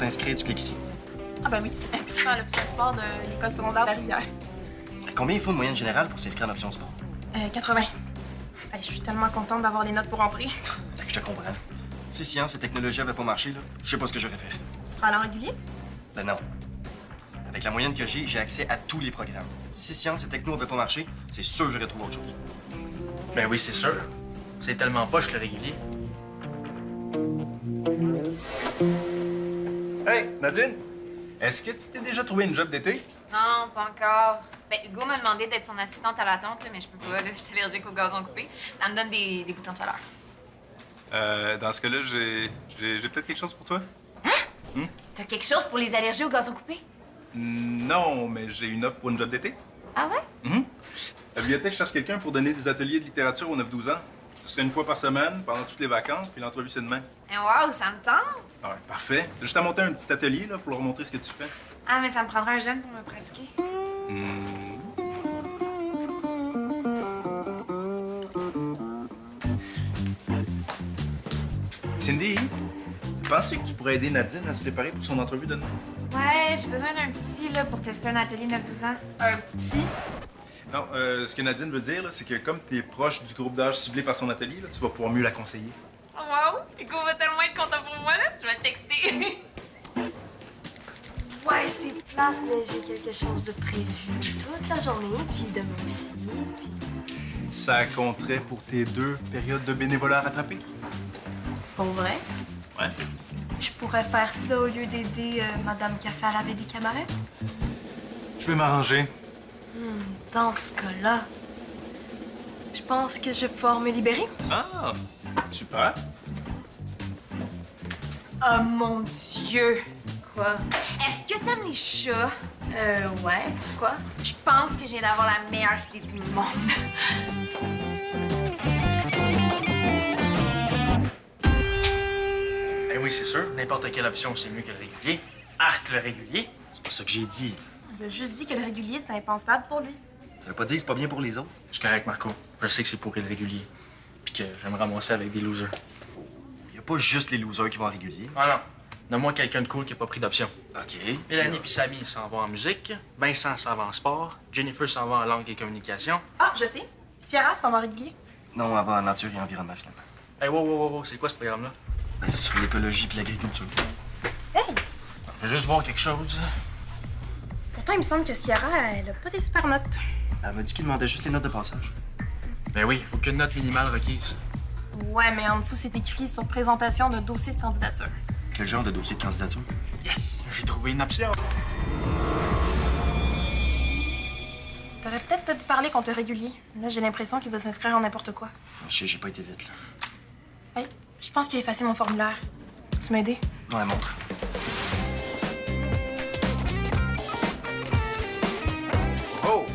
t'inscrire, tu cliques ici. Ah ben oui, inscription à l'option sport de l'école secondaire de la Rivière. Combien il faut de moyenne générale pour s'inscrire en option sport? 80. Hey, je suis tellement contente d'avoir les notes pour entrer. Je te comprends. Si sciences et technologie n'avaient pas marché, là, je sais pas ce que j'aurais fait. Tu seras à l'an régulier? Ben non. Avec la moyenne que j'ai accès à tous les programmes. Si sciences et techno n'avaient pas marché, c'est sûr que j'aurais trouvé autre chose. Ben oui, c'est sûr. C'est tellement poche le régulier. Hey, Nadine! Est-ce que tu t'es déjà trouvé une job d'été? Non, pas encore. Ben, Hugo m'a demandé d'être son assistante à la tente, là, mais je peux pas, là. Je suis allergique au gazon coupé. Ça me donne des boutons de chaleur. Dans ce cas-là, j'ai peut-être quelque chose pour toi. T'as quelque chose pour les allergies au gazon coupé? Non, mais j'ai une offre pour une job d'été. Ah ouais? La bibliothèque cherche quelqu'un pour donner des ateliers de littérature aux 9-12 ans. Ce serait une fois par semaine, pendant toutes les vacances, puis l'entrevue, c'est demain. Wow, ça me tente! Ah ouais, parfait. J'ai juste à monter un petit atelier là, pour leur montrer ce que tu fais. Ah, mais ça me prendra un jeune pour me pratiquer. Cindy, penses-tu que tu pourrais aider Nadine à se préparer pour son entrevue de demain? Ouais, j'ai besoin d'un petit, là, pour tester un atelier 9-12 ans. Un petit? Non, ce que Nadine veut dire, là, c'est que comme tu es proche du groupe d'âge ciblé par son atelier, là, tu vas pouvoir mieux la conseiller. Oh, wow! Hugo va tellement être content pour moi, là. Je vais le texter. Ouais, c'est plate, mais j'ai quelque chose de prévu toute la journée, puis demain aussi, puis... Ça compterait pour tes 2 périodes de bénévolat à rattraper? Pour vrai? Ouais. Je pourrais faire ça au lieu d'aider Madame Café à laver des camarades? Je vais m'arranger. Dans ce cas-là, je pense que je vais pouvoir me libérer. Ah, super. Oh mon Dieu! Quoi? Est-ce que t'aimes les chats? Ouais. Quoi? Je pense que j'ai d'avoir la meilleure idée du monde. Ben oui, c'est sûr. N'importe quelle option, c'est mieux que le régulier. Arc le régulier. C'est pas ça que j'ai dit. Il a juste dit que le régulier, c'était impensable pour lui. Ça veut pas dire que c'est pas bien pour les autres. Je suis correct, Marco. Je sais que c'est pour le régulier. Puis que je vais me ramasser avec des losers. Y a pas juste les losers qui vont en régulier. Ah non. Donne-moi quelqu'un de cool qui n'a pas pris d'option. OK. Mélanie et Samy s'en vont en musique. Vincent s'en va en sport. Jennifer s'en va en langue et communication. Ah, je sais. Sierra, c'est en régulier. Non, elle va en nature et environnement, finalement. Hey, wow. C'est quoi ce programme-là? Ben, c'est sur l'écologie puis l'agriculture. Hey! Je veux juste voir quelque chose. Pourtant, il me semble que Sierra, elle a pas des super notes. Elle m'a dit qu'il demandait juste les notes de passage. Ben oui, aucune note minimale requise. Ouais, mais en dessous, c'est écrit sur présentation d'un dossier de candidature. Quel genre de dossier de candidature? Yes! J'ai trouvé une option. T'aurais peut-être pas dû parler contre le régulier. Là, j'ai l'impression qu'il va s'inscrire en n'importe quoi. Je sais, j'ai pas été vite, là. Hey, je pense qu'il a effacé mon formulaire. Peux-tu m'aider? Ouais, montre. Oh!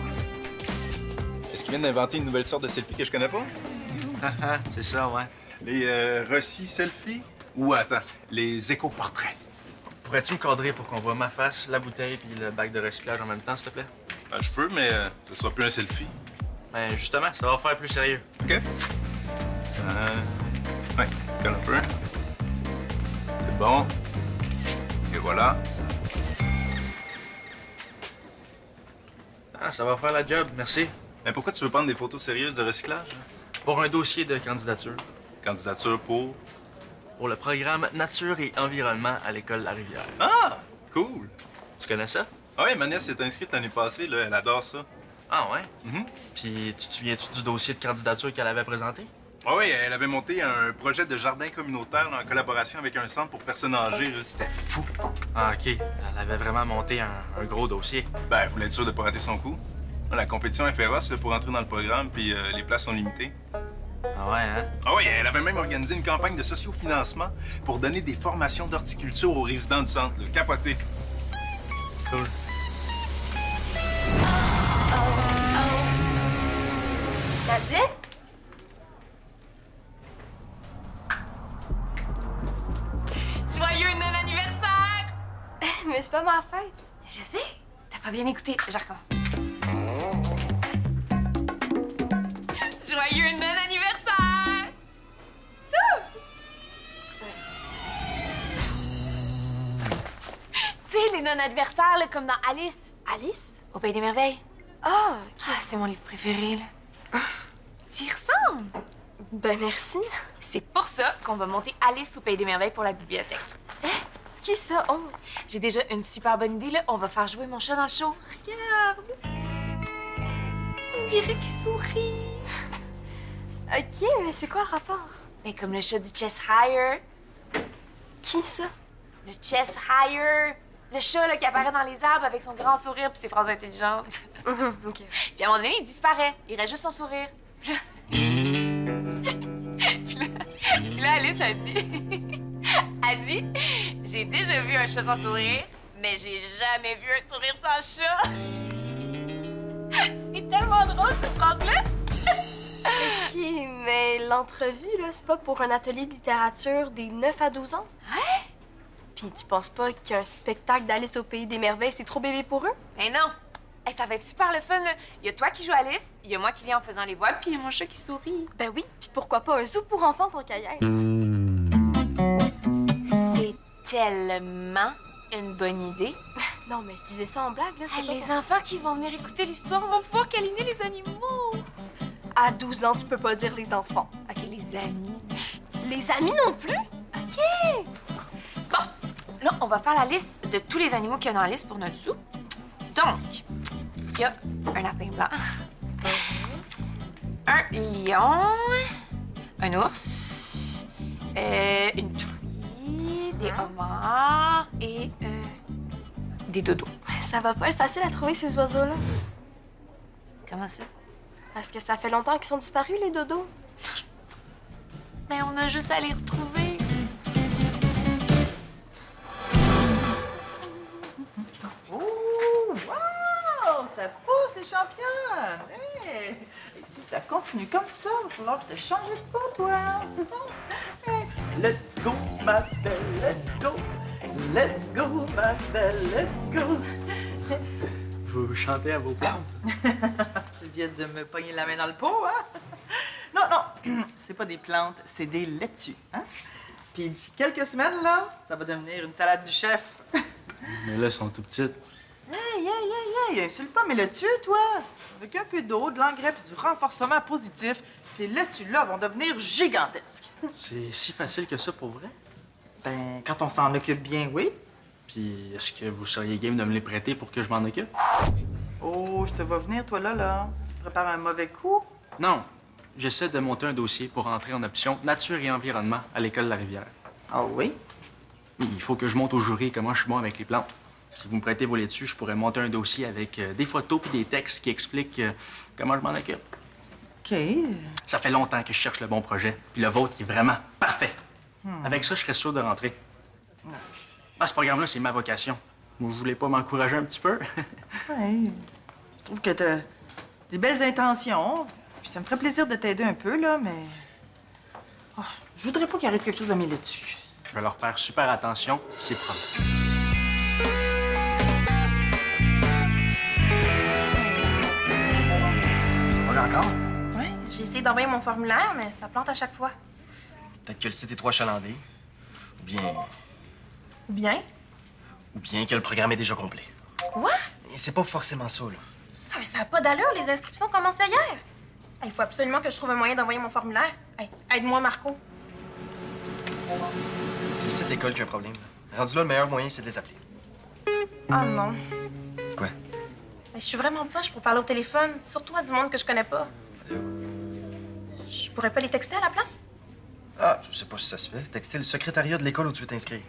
Est-ce qu'ils viennent d'inventer une nouvelle sorte de selfie que je connais pas? C'est ça, ouais. Les Rossi selfie? Ou attends, les éco-portraits. Pourrais-tu me cadrer pour qu'on voit ma face, la bouteille puis le bac de recyclage en même temps, s'il te plaît? Ben, je peux, mais ce sera plus un selfie. Ben justement, ça va faire plus sérieux. OK? Ouais, colle un peu. C'est bon. Et voilà. Ah, ça va faire la job, merci. Mais pourquoi tu veux prendre des photos sérieuses de recyclage? Pour un dossier de candidature. Candidature pour... Pour le programme Nature et Environnement à l'École La Rivière. Ah! Cool! Tu connais ça? Ah ouais, ma nièce s'est inscrite l'année passée, là. Elle adore ça. Ah ouais? Puis tu te souviens-tu du dossier de candidature qu'elle avait présenté? Ah oui, elle avait monté un projet de jardin communautaire là, en collaboration avec un centre pour personnes âgées. Là. C'était fou. Ah, OK. Elle avait vraiment monté un gros dossier. Ben, elle voulait être sûre de pas rater son coup. La compétition est féroce là, pour entrer dans le programme, puis les places sont limitées. Ah ouais, hein? Ah oui, elle avait même organisé une campagne de sociofinancement pour donner des formations d'horticulture aux résidents du centre. Là. Capoté. Cool. Nadine? Joyeux non-anniversaire! Mais c'est pas ma fête. Je sais. T'as pas bien écouté. Je recommence. Joyeux non-anniversaire! Souffle! un adversaire, là, comme dans Alice. Alice? Au Pays des Merveilles. Ah, Ah, c'est mon livre préféré, là. Tu y ressembles. ben merci. C'est pour ça qu'on va monter Alice au Pays des Merveilles pour la bibliothèque. Qui ça? Oh, J'ai déjà une super bonne idée, là. On va faire jouer mon chat dans le show. Regarde! On dirait qu'il sourit. ok, mais c'est quoi le rapport? Mais comme le chat du Cheshire. Qui ça? Le Cheshire. Le chat, là, qui apparaît dans les arbres avec son grand sourire puis ses phrases intelligentes. ok. Puis à un moment donné, il disparaît. Il reste juste son sourire. Puis là... puis là, Alice a dit... Elle dit, j'ai déjà vu un chat sans sourire, mais j'ai jamais vu un sourire sans chat. C'est tellement drôle, cette phrase-là. Ok, mais l'entrevue, là, c'est pas pour un atelier de littérature des 9 à 12 ans? Ouais? Puis tu penses pas qu'un spectacle d'Alice au Pays des Merveilles, c'est trop bébé pour eux? Mais non. Hey, ça va être super le fun, là. Il y a toi qui joues Alice, il y a moi qui viens en faisant les voix, puis il y a mon chat qui sourit. Ben oui, puis pourquoi pas un zoo pour enfants tant qu'à y être? C'est tellement une bonne idée. Non, mais je disais ça en blague, là, c'est Hey, pas les pour- enfants qui vont venir écouter l'histoire vont pouvoir câliner les animaux. À 12 ans, tu peux pas dire les enfants. OK, les amis. Les amis non plus? OK. Bon, là, on va faire la liste de tous les animaux qu'il y a dans la liste pour notre zoo. Donc, il y a un lapin blanc, un lion, un ours, une truie, des homards et des dodos. Ça va pas être facile à trouver ces oiseaux-là. Comment ça? Parce que ça fait longtemps qu'ils sont disparus, les dodos. Mais on a juste à les retrouver. Oh, wow! Ça pousse, les championnes! Hey! Et si ça continue comme ça, il va falloir que je te change de peau, toi! Hey! Let's go, ma belle, let's go! Let's go, ma belle, let's go! Vous chantez à vos plantes. Tu viens de me pogner la main dans le pot, hein? Non, non, c'est pas des plantes, c'est des laitues, hein? Puis d'ici quelques semaines, là, ça va devenir une salade du chef. Mais là, elles sont tout petites. Hey, hey, hey, hey! Insulte pas mes laitues, toi! Avec un peu d'eau, de l'engrais puis du renforcement positif, ces laitues-là vont devenir gigantesques. C'est si facile que ça pour vrai? Ben, quand on s'en occupe bien, oui. Puis, est-ce que vous seriez game de me les prêter pour que je m'en occupe? Oh, je te vois venir, toi, là. Tu te prépares un mauvais coup? Non. J'essaie de monter un dossier pour entrer en option nature et environnement à l'école de la Rivière. Ah oui? Il faut que je monte au jury comment je suis bon avec les plantes. Si vous me prêtez vos laitues, je pourrais monter un dossier avec des photos puis des textes qui expliquent comment je m'en occupe. OK. Ça fait longtemps que je cherche le bon projet, puis le vôtre il est vraiment parfait. Avec ça, je serais sûr de rentrer. Ah, ce programme-là, c'est ma vocation. Vous voulez pas m'encourager un petit peu? Ouais. Je trouve que t'as des belles intentions. Puis ça me ferait plaisir de t'aider un peu, là, mais... Oh, je voudrais pas qu'il arrive quelque chose à mes laitues. Je vais leur faire super attention, c'est promis. Ça bug encore? Ouais, j'ai essayé d'envoyer mon formulaire, mais ça plante à chaque fois. Peut-être que le site est trop achalandé. Ou bien... Ou bien? Ou bien que le programme est déjà complet. Quoi? Et c'est pas forcément ça, là. Ah, mais ça n'a pas d'allure, les inscriptions commençaient hier. Il faut absolument que je trouve un moyen d'envoyer mon formulaire. Hey, aide-moi, Marco. C'est le site de l'école qui a un problème. Rendu là, le meilleur moyen, c'est de les appeler. Oh non. Quoi? Je suis vraiment poche pour parler au téléphone, surtout à du monde que je connais pas. Allô? Je pourrais pas les texter à la place? Ah, je sais pas si ça se fait. Texter le secrétariat de l'école où tu veux t'inscrire.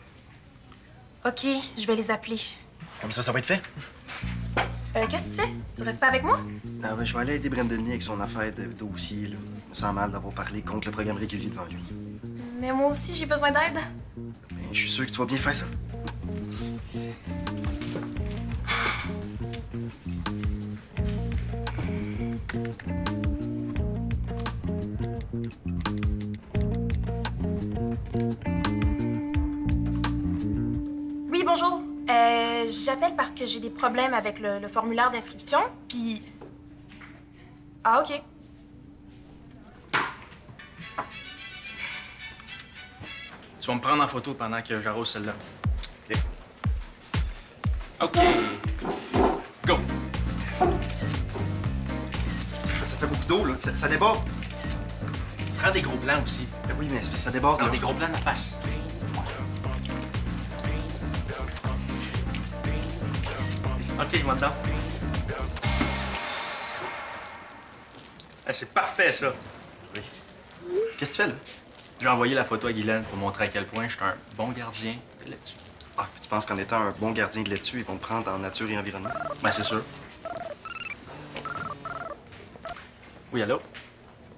OK, je vais les appeler. Comme ça va être fait. Qu'est-ce que tu fais? Tu restes pas avec moi? Ah ben, je vais aller aider Brandon avec son affaire de dossier, là. Je me sens mal d'avoir parlé contre le programme régulier devant lui. Mais moi aussi, j'ai besoin d'aide. Mais je suis sûr que tu vas bien faire ça. Oui, bonjour. J'appelle parce que j'ai des problèmes avec le formulaire d'inscription, puis... Ah, OK. Tu vas me prendre en photo pendant que j'arrose celle-là. OK. Go. Ça fait beaucoup d'eau, là. Ça déborde. Prends des gros plans aussi. Ben oui, mais ça déborde, Prends là. des gros plans de la face. OK, moi dedans. C'est parfait, ça. Oui. Qu'est-ce que tu fais, là? J'ai envoyé la photo à Guylaine pour montrer à quel point je suis un bon gardien de laitue. Ah, puis tu penses qu'en étant un bon gardien de laitue, ils vont te prendre en nature et environnement? Ben, c'est sûr. Oui, allô?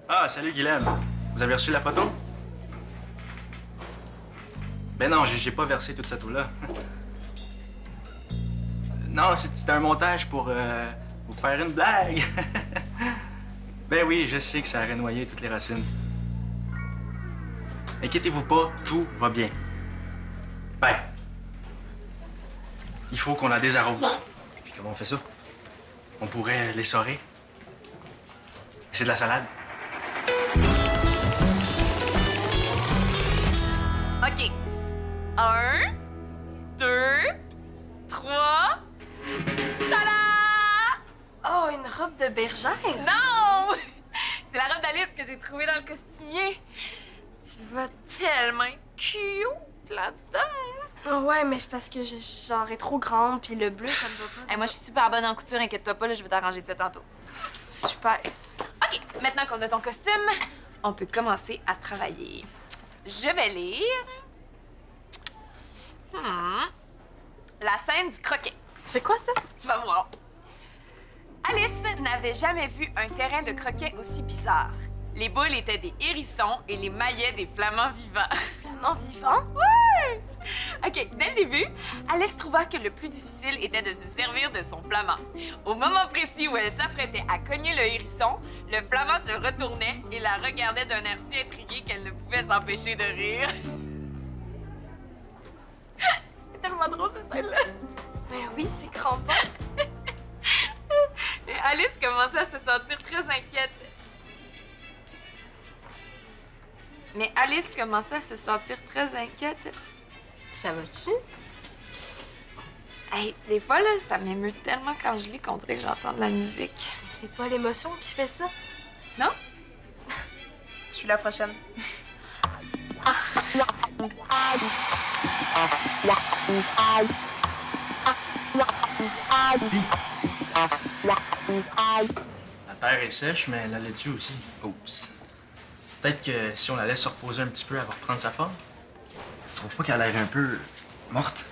Ah, salut, Guylaine. Vous avez reçu la photo? Ben non, j'ai pas versé toute cette eau-là. Non, c'était un montage pour vous faire une blague. Ben oui, je sais que ça aurait noyé toutes les racines. Inquiétez-vous pas, tout va bien. Ben, il faut qu'on la désarrose. Puis comment on fait ça? On pourrait l'essorer. C'est de la salade. OK. 1, 2, 3. Tada! Oh, une robe de bergère! Non! C'est la robe d'Alice que j'ai trouvée dans le costumier. Tu vas tellement être cute là-dedans. Oh, ouais, mais c'est parce que genre est trop grande, puis le bleu, ça me va pas. Hey, moi, je suis super bonne en couture, inquiète-toi pas, là, je vais t'arranger ça tantôt. Super. OK, maintenant qu'on a ton costume, on peut commencer à travailler. Je vais lire... La scène du croquet. C'est quoi ça? Tu vas voir. Alice n'avait jamais vu un terrain de croquet aussi bizarre. Les boules étaient des hérissons et les maillets des flamants vivants. En vivant? Ouais! OK, dès le début, Alice trouva que le plus difficile était de se servir de son flamand. Au moment précis où elle s'apprêtait à cogner le hérisson, le flamand se retournait et la regardait d'un air si intrigué qu'elle ne pouvait s'empêcher de rire. C'est tellement drôle, cette scène-là. Ben oui, c'est crampant. Et Alice commençait à se sentir très inquiète. Mais Alice commençait à se sentir très inquiète. Ça va-tu? Hey, des fois, là, ça m'émeut tellement quand je lis qu'on dirait que j'entends de la musique. C'est pas l'émotion qui fait ça. Non? Je suis la prochaine. La terre est sèche, mais la laitue aussi. Oups. Peut-être que si on la laisse se reposer un petit peu, elle va reprendre sa forme. Tu trouves pas qu'elle a l'air un peu morte?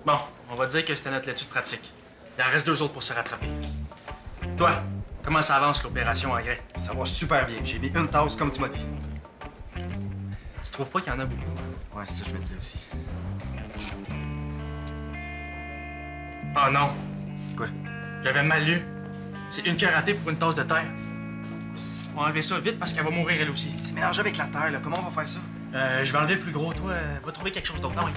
Bon, on va dire que c'était notre laitue de pratique. Il en reste 2 autres pour se rattraper. Toi, comment ça avance l'opération engrais? Ça va super bien. J'ai mis une tasse comme tu m'as dit. Tu trouves pas qu'il y en a beaucoup? Ouais, c'est ça que je me disais aussi. Oh non! Quoi? J'avais mal lu. C'est une karaté pour une tasse de terre. Faut enlever ça vite parce qu'elle va mourir elle aussi. C'est mélangé avec la terre, là. Comment on va faire ça? Je vais enlever le plus gros. Toi, va trouver quelque chose d'autre. Non, oui.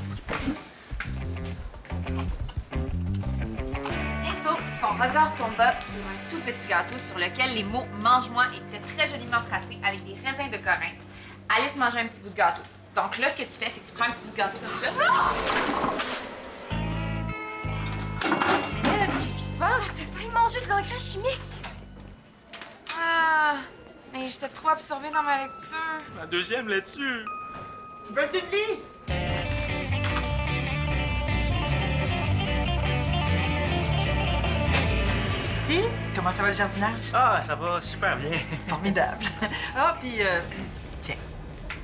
Bientôt, son regard tomba sur un tout petit gâteau sur lequel les mots « mange-moi » étaient très joliment tracés avec des raisins de Corinthe. Alice mangeait un petit bout de gâteau. Donc là, ce que tu fais, c'est que tu prends un petit bout de gâteau comme ça. Mais là, qu'est-ce qui se passe? T'as failli manger de l'engrais chimique! Ah, mais j'étais trop absorbée dans ma lecture. La deuxième laitue. Brandon Lee! Et comment ça va le jardinage? Ah, ça va super bien. Formidable. Ah, puis tiens,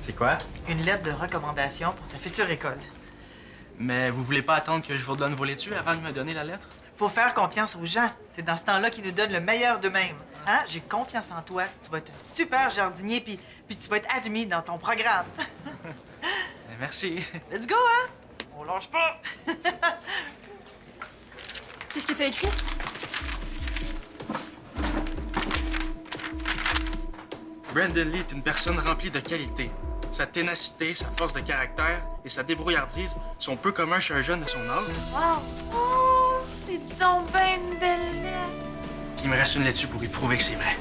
C'est quoi? une lettre de recommandation pour ta future école. Mais vous voulez pas attendre que je vous donne vos laitues avant de me donner la lettre? Faut faire confiance aux gens. C'est dans ce temps-là qu'ils nous donnent le meilleur d'eux-mêmes. Hein? J'ai confiance en toi. Tu vas être un super jardinier, puis tu vas être admis dans ton programme. Merci. Let's go, hein? On lâche pas! Qu'est-ce que t'as écrit? Brandon Lee est une personne remplie de qualités. Sa ténacité, sa force de caractère et sa débrouillardise sont peu communs chez un jeune de son âge. Wow! Oh, c'est donc ben une belle lettre. Puis il me reste une laitue pour y prouver que c'est vrai.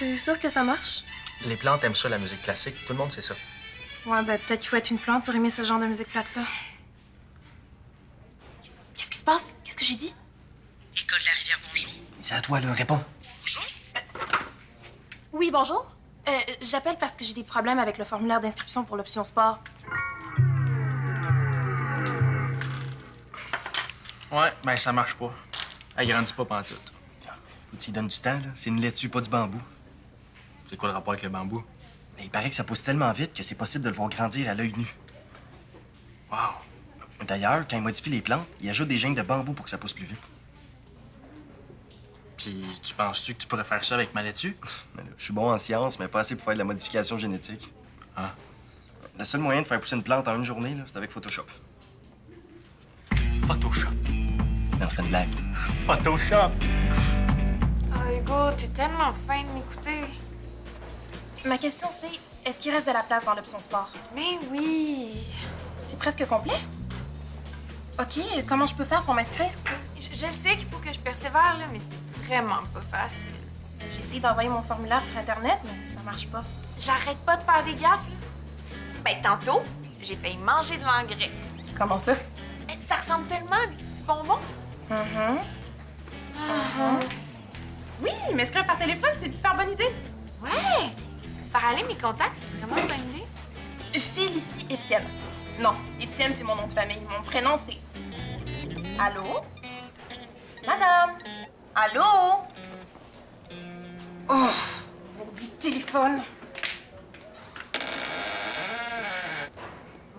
T'es sûr que ça marche? Les plantes aiment ça, la musique classique. Tout le monde sait ça. Ouais, ben peut-être qu'il faut être une plante pour aimer ce genre de musique plate-là. Qu'est-ce qui se passe? Qu'est-ce que j'ai dit? École de la Rivière, bonjour. C'est à toi, là, réponds. Bonjour. Oui, bonjour. J'appelle parce que j'ai des problèmes avec le formulaire d'inscription pour l'option sport. Ouais, ben ça marche pas. Elle grandit pas pantoute. Faut que tu y donnes du temps, là. C'est une laitue, pas du bambou. C'est quoi le rapport avec le bambou? Mais il paraît que ça pousse tellement vite que c'est possible de le voir grandir à l'œil nu. Wow. D'ailleurs, quand il modifie les plantes, il ajoute des gènes de bambou pour que ça pousse plus vite. Puis tu penses-tu que tu pourrais faire ça avec ma laitue? Mais là, je suis bon en sciences, mais pas assez pour faire de la modification génétique. Ah. Le seul moyen de faire pousser une plante en une journée, là, c'est avec Photoshop. Photoshop. Non, c'est une blague. Photoshop? Oh, Hugo, t'es tellement fin de m'écouter. Ma question, c'est est-ce qu'il reste de la place dans l'option sport? Mais oui. C'est presque complet? OK, comment je peux faire pour m'inscrire? Je sais qu'il faut que je persévère, là, mais c'est vraiment pas facile. J'ai essayé d'envoyer mon formulaire sur Internet, mais ça marche pas. J'arrête pas de faire des gaffes, là. Ben, tantôt, j'ai failli manger de l'engrais. Comment ça? Ça ressemble tellement à des petits bonbons. Oui, m'inscrire par téléphone, c'est une super bonne idée. Ouais! Faire aller mes contacts, c'est vraiment une bonne idée. Félicie Étienne. Non, Étienne, c'est mon nom de famille. Mon prénom, c'est... Allô? Madame? Allô? Oh, maudit téléphone.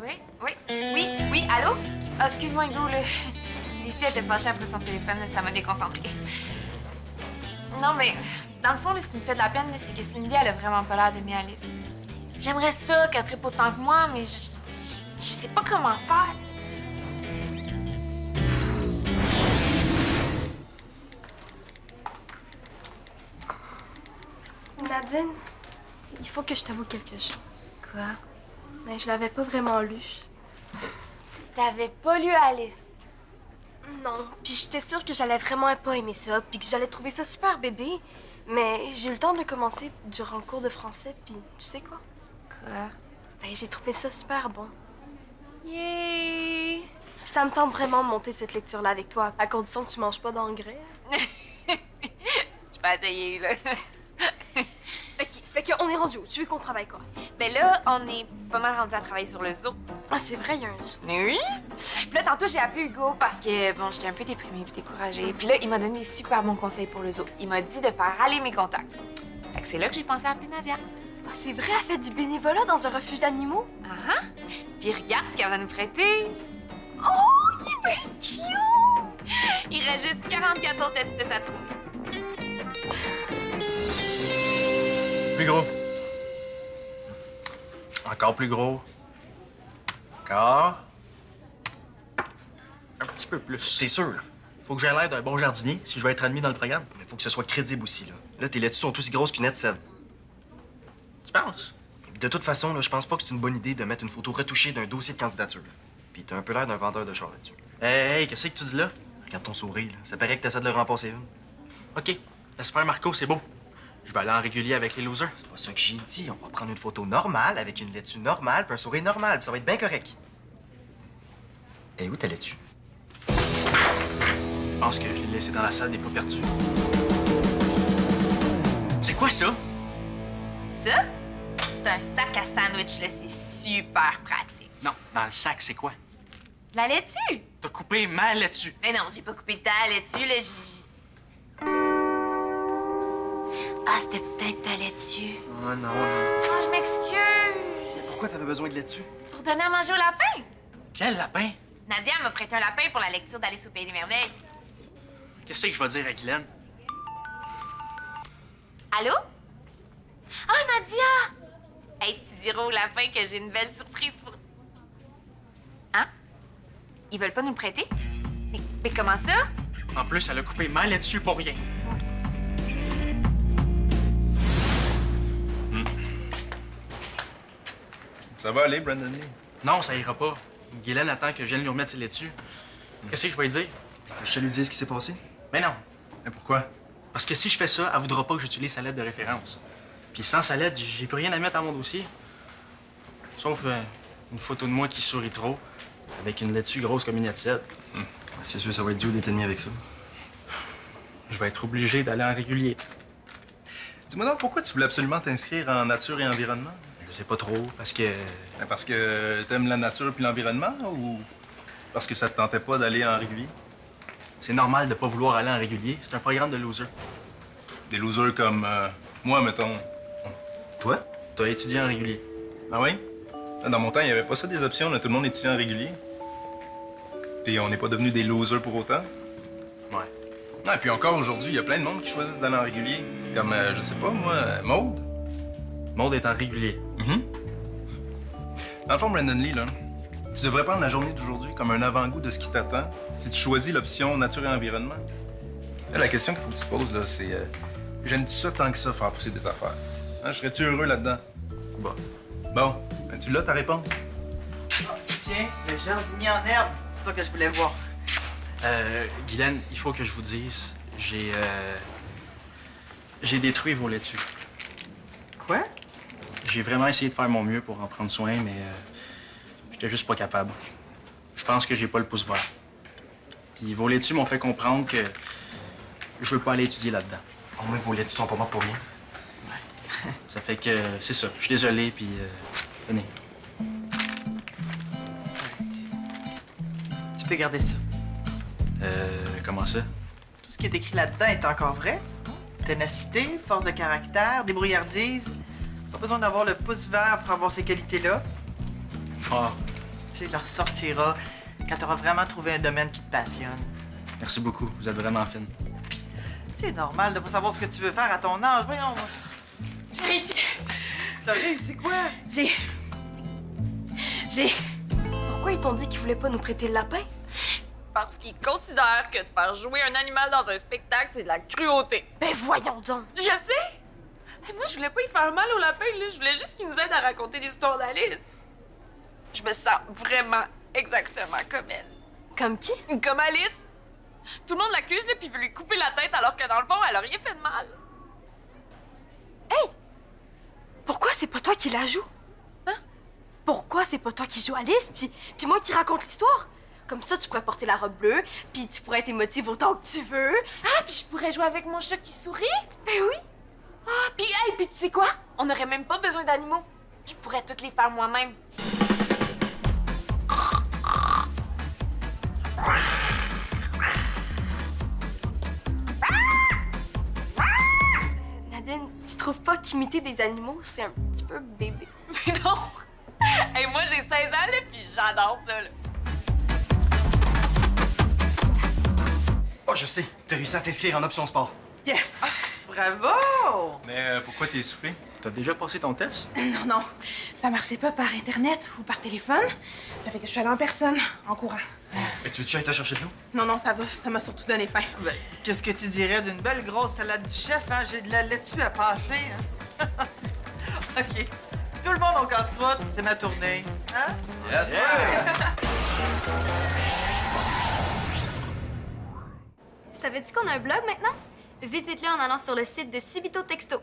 Oui, allô? Ah, excuse-moi, Hugo, là. Lucie était fâchée après son téléphone, ça m'a déconcentrée. Non, mais dans le fond, là, ce qui me fait de la peine, là, c'est que Cindy, elle a vraiment pas l'air d'aimer Alice. J'aimerais ça qu'elle tripe autant que moi, mais je sais pas comment faire. Nadine, il faut que je t'avoue quelque chose. Quoi? Mais je l'avais pas vraiment lu. T'avais pas lu Alice? Non, puis j'étais sûre que j'allais vraiment pas aimer ça, puis que j'allais trouver ça super bébé. Mais j'ai eu le temps de commencer durant le cours de français, puis tu sais quoi? Quoi? Ben, j'ai trouvé ça super bon. Yay! Puis ça me tente vraiment de monter cette lecture-là avec toi, à condition que tu manges pas d'engrais. Je vais essayer, là. Ok, fait qu'on est rendu où? Tu veux qu'on travaille quoi? Ben là, on est pas mal rendu à travailler sur le zoo. Ah, c'est vrai, il y a un zoo. Mais oui! Puis là, tantôt, j'ai appelé Hugo parce que, bon, j'étais un peu déprimée puis découragée. Puis là, il m'a donné des super bons conseils pour le zoo. Il m'a dit de faire aller mes contacts. Fait que c'est là que j'ai pensé à appeler Nadia. Ah, c'est vrai, elle fait du bénévolat dans un refuge d'animaux? Ah ah! Puis regarde ce qu'elle va nous prêter. Oh, il est bien cute! Il reste juste 44 autres espèces à trouver. Plus gros. Encore plus gros. Encore. Un petit peu plus. T'es sûr? Faut que j'aie l'air d'un bon jardinier si je veux être admis dans le programme. Mais faut que ce soit crédible aussi, là. Là, tes laitues sont aussi grosses qu'une aide-cèdre. Tu penses? De toute façon, là, je pense pas que c'est une bonne idée de mettre une photo retouchée d'un dossier de candidature. Puis t'as un peu l'air d'un vendeur de chars là-dessus. Hey, qu'est-ce que tu dis là? Regarde ton sourire, là. Ça paraît que t'essaies de leur en passer une. OK, laisse faire Marco, c'est beau. Je vais aller en régulier avec les losers. C'est pas ça que j'ai dit. On va prendre une photo normale avec une laitue normale puis un sourire normal, puis ça va être bien correct. Et où ta laitue? Je pense que je l'ai laissé dans la salle des pas perdus. C'est quoi ça? Ça, c'est un sac à sandwich, là. C'est super pratique. Non, dans le sac, c'est quoi? La laitue? T'as coupé ma laitue. Mais non, j'ai pas coupé ta laitue, là. Ah, c'était peut-être ta laitue. Oh non. Oh, je m'excuse. Pourquoi t'avais besoin de laitue? Pour donner à manger au lapin. Quel lapin? Nadia m'a prêté un lapin pour la lecture d'Alice au Pays des Merveilles. Qu'est-ce que je vais dire à Guylaine? Allô? Ah, Nadia! Hey, tu diras au lapin que j'ai une belle surprise pour... Hein? Ils veulent pas nous le prêter? Mais comment ça? En plus, elle a coupé ma laitue pour rien. Ça va aller, Brandon Lee? Non, ça ira pas. Guylaine attend que je vienne lui remettre ses laitues. Qu'est-ce que je vais lui dire? Je te lui dis ce qui s'est passé. Mais non. Mais pourquoi? Parce que si je fais ça, elle voudra pas que j'utilise sa lettre de référence. Puis sans sa lettre, j'ai plus rien à mettre à mon dossier. Sauf une photo de moi qui sourit trop, avec une laitue grosse comme une assiette. C'est sûr, ça va être dur d'être ennemi avec ça. Je vais être obligé d'aller en régulier. Dis-moi donc, pourquoi tu voulais absolument t'inscrire en nature et environnement? Je sais pas trop, parce que... Ben, parce que t'aimes la nature puis l'environnement ou parce que ça te tentait pas d'aller en régulier? C'est normal de pas vouloir aller en régulier. C'est un programme de loser. Des losers comme moi, mettons. Toi? T'as étudié en régulier. Ah oui? Dans mon temps, il n'y avait pas ça des options. Là. Tout le monde étudiait en régulier. Puis on n'est pas devenus des losers pour autant. Ouais. Ah, et puis encore aujourd'hui, il y a plein de monde qui choisissent d'aller en régulier. Comme, je sais pas, moi, Maude. Maude est en régulier. Dans le fond, Brandon Lee, là, tu devrais prendre la journée d'aujourd'hui comme un avant-goût de ce qui t'attend si tu choisis l'option nature et environnement. Là, la question qu'il faut que tu te poses, là, c'est j'aime-tu ça tant que ça, faire pousser des affaires? Hein, serais-tu heureux là-dedans? Bon. Bon, ben, tu l'as ta réponse? Tiens, le jardinier en herbe, c'est toi que je voulais voir. Guylaine, il faut que je vous dise, j'ai détruit vos laitues. Quoi? J'ai vraiment essayé de faire mon mieux pour en prendre soin, mais j'étais juste pas capable. Je pense que j'ai pas le pouce vert. Puis vos laitues m'ont fait comprendre que je veux pas aller étudier là-dedans. Au moins, vos laitues sont pas mortes pour rien. Ça fait que c'est ça. Je suis désolé, puis tenez. Tu peux garder ça. Comment ça? Tout ce qui est écrit là-dedans est encore vrai. Ténacité, force de caractère, débrouillardise. Pas besoin d'avoir le pouce vert pour avoir ces qualités-là. Ah, Tu sais, il leur ressortira quand tu auras vraiment trouvé un domaine qui te passionne. merci beaucoup. Vous êtes vraiment fine. C'est normal de pas savoir ce que tu veux faire à ton âge. Voyons. J'ai réussi. T'as réussi quoi? J'ai... Pourquoi ils t'ont dit qu'ils voulaient pas nous prêter le lapin? Parce qu'ils considèrent que de faire jouer un animal dans un spectacle, c'est de la cruauté. Ben voyons donc! Je sais! Et moi, je voulais pas y faire mal au lapin, là. Je voulais juste qu'il nous aide à raconter l'histoire d'Alice. Je me sens vraiment exactement comme elle. Comme qui? Comme Alice. Tout le monde l'accuse, là, puis veut lui couper la tête alors que dans le fond, elle a rien fait de mal. Hey! Pourquoi c'est pas toi qui la joue? Hein? Pourquoi c'est pas toi qui joue Alice, puis moi qui raconte l'histoire? Comme ça, tu pourrais porter la robe bleue, puis tu pourrais être émotive autant que tu veux. Ah, puis je pourrais jouer avec mon chat qui sourit. Ben oui! Ah, puis hey, puis tu sais quoi? On n'aurait même pas besoin d'animaux. Je pourrais toutes les faire moi-même. Nadine, tu trouves pas qu'imiter des animaux, c'est un petit peu bébé? Mais non! Hey, moi, j'ai 16 ans, là, puis j'adore ça, là. Oh, je sais. T'as réussi à t'inscrire en option sport. Yes! Bravo! Mais pourquoi t'es essoufflé? T'as déjà passé ton test? Non, ça marchait pas par Internet ou par téléphone. Ça fait que je suis allée en personne, en courant. Mais tu veux-tu que j'aille te chercher de l'eau? Non, ça va. Ça m'a surtout donné faim. Ben, qu'est-ce que tu dirais d'une belle grosse salade du chef, hein? J'ai de la laitue à passer, hein? OK. Tout le monde au casse-croûte, c'est ma tournée. Hein? Yes! Savais-tu qu'on a un blog maintenant? Visite-le en allant sur le site de Subito Texto.